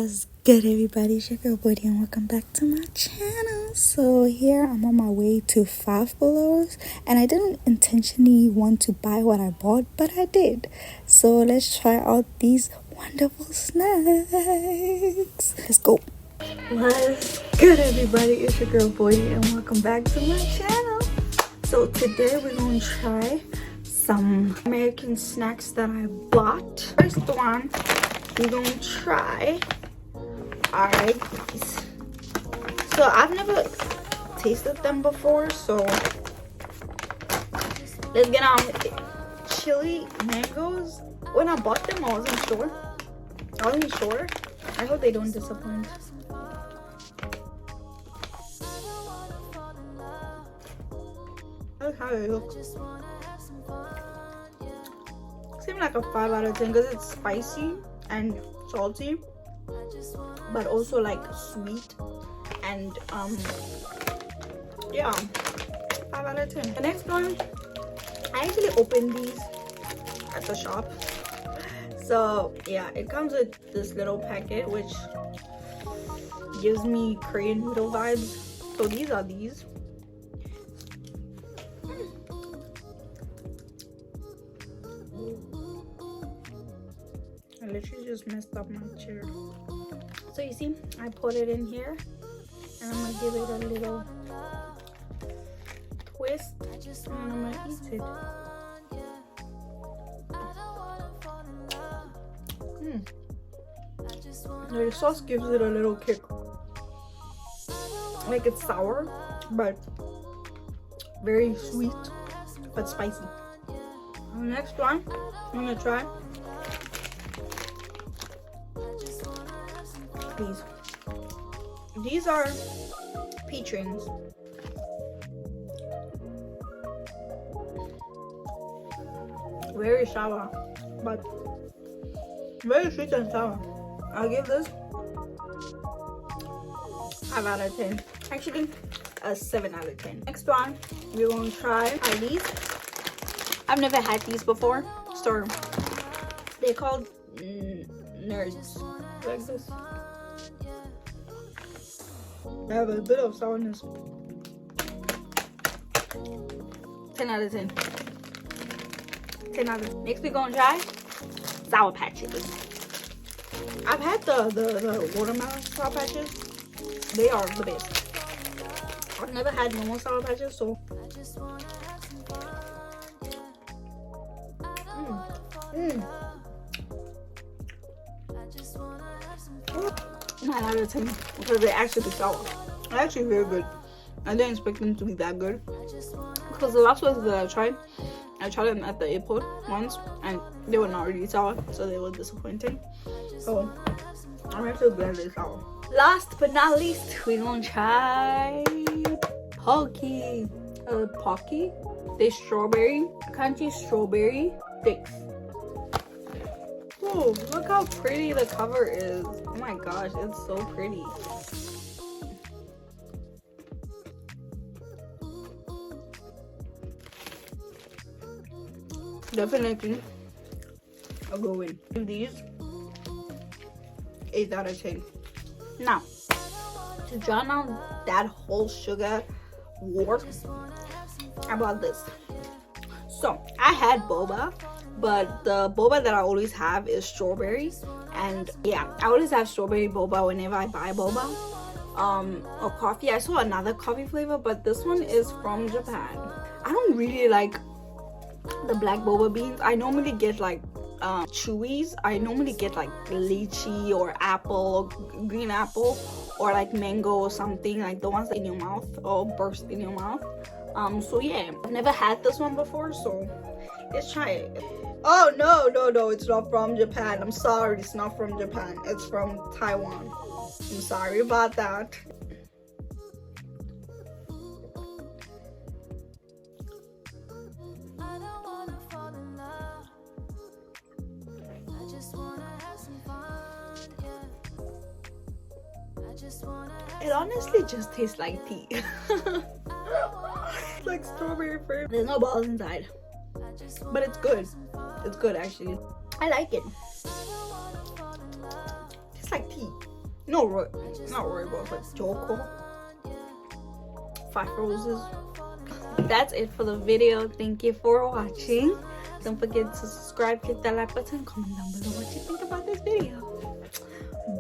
What's good, everybody? It's your girl Buddy, and welcome back to my channel. So here I'm on my way to Five Below, and I didn't intentionally want to buy what I bought, but I did. So let's try out these wonderful snacks. Let's go. What's good, everybody? It's your girl Buddy, and welcome back to my channel. So today we're gonna try some American snacks that I bought. First one we're gonna try are these. So I've never tasted them before, so let's get on with it. Chili mangoes. When I bought them, I wasn't sure. I hope they don't disappoint. That's how they look. Seem like a 5 out of 10 because it's spicy and salty, but also like sweet, and yeah, 5 out of 10. The next one, I actually opened these at the shop. So yeah, it comes with this little packet which gives me Korean noodle vibes. So these are these. I literally just messed up my chair. So you see, I put it in here and I'm gonna give it a little twist and I'm gonna eat it. The sauce gives it a little kick. Like it's sour, but very sweet, but spicy. The next one I'm gonna try these. These are peach rings. Very sour, but very sweet and sour. I'll give this 5 out of 10. Actually, a 7 out of 10. Next one we're gonna try are these. I've never had these before, so they're called nerds. Like this. They have a bit of sourness. 10 out of 10. 10 out of 10. Next we're gonna try Sour Patches. I've had the watermelon Sour Patches. They are the best. I've never had normal Sour Patches, so 9 out of 10 because they're actually sour. They're actually very good. I didn't expect them to be that good because the last ones that I tried them at the airport once and they were not really sour, so they were disappointing. So I'm actually glad they're sour. Last but not least, we're gonna try Pocky. They're strawberry, crunchy strawberry sticks. Oh, look how pretty the cover is. Oh my gosh, it's so pretty. Definitely I'll go in. These 8 out of 10. Now, to drown out that whole sugar war, I bought this. So I had boba, but the boba that I always have is strawberry, and yeah, I always have strawberry boba whenever I buy boba or coffee. I saw another coffee flavor, but this one is from Japan. I don't really like the black boba beans. I normally get like chewies. I normally get like lychee or apple, green apple, or like mango or something, like the ones in your mouth or burst in your mouth. So yeah, I've never had this one before, so let's try it. Oh no, it's not from Japan. I'm sorry, it's not from Japan. It's from Taiwan. I'm sorry about that. It honestly just tastes like tea. Like strawberry fruit. There's no balls inside, but it's good. It's good actually. I like it. Tastes like tea. No, not Rooibos, but Joko. 5 Roses. That's it for the video. Thank you for watching. Don't forget to subscribe, click that like button, comment down below what you think about this video.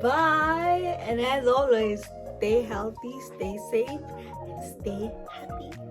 Bye. And as always, stay healthy, stay safe, and stay happy.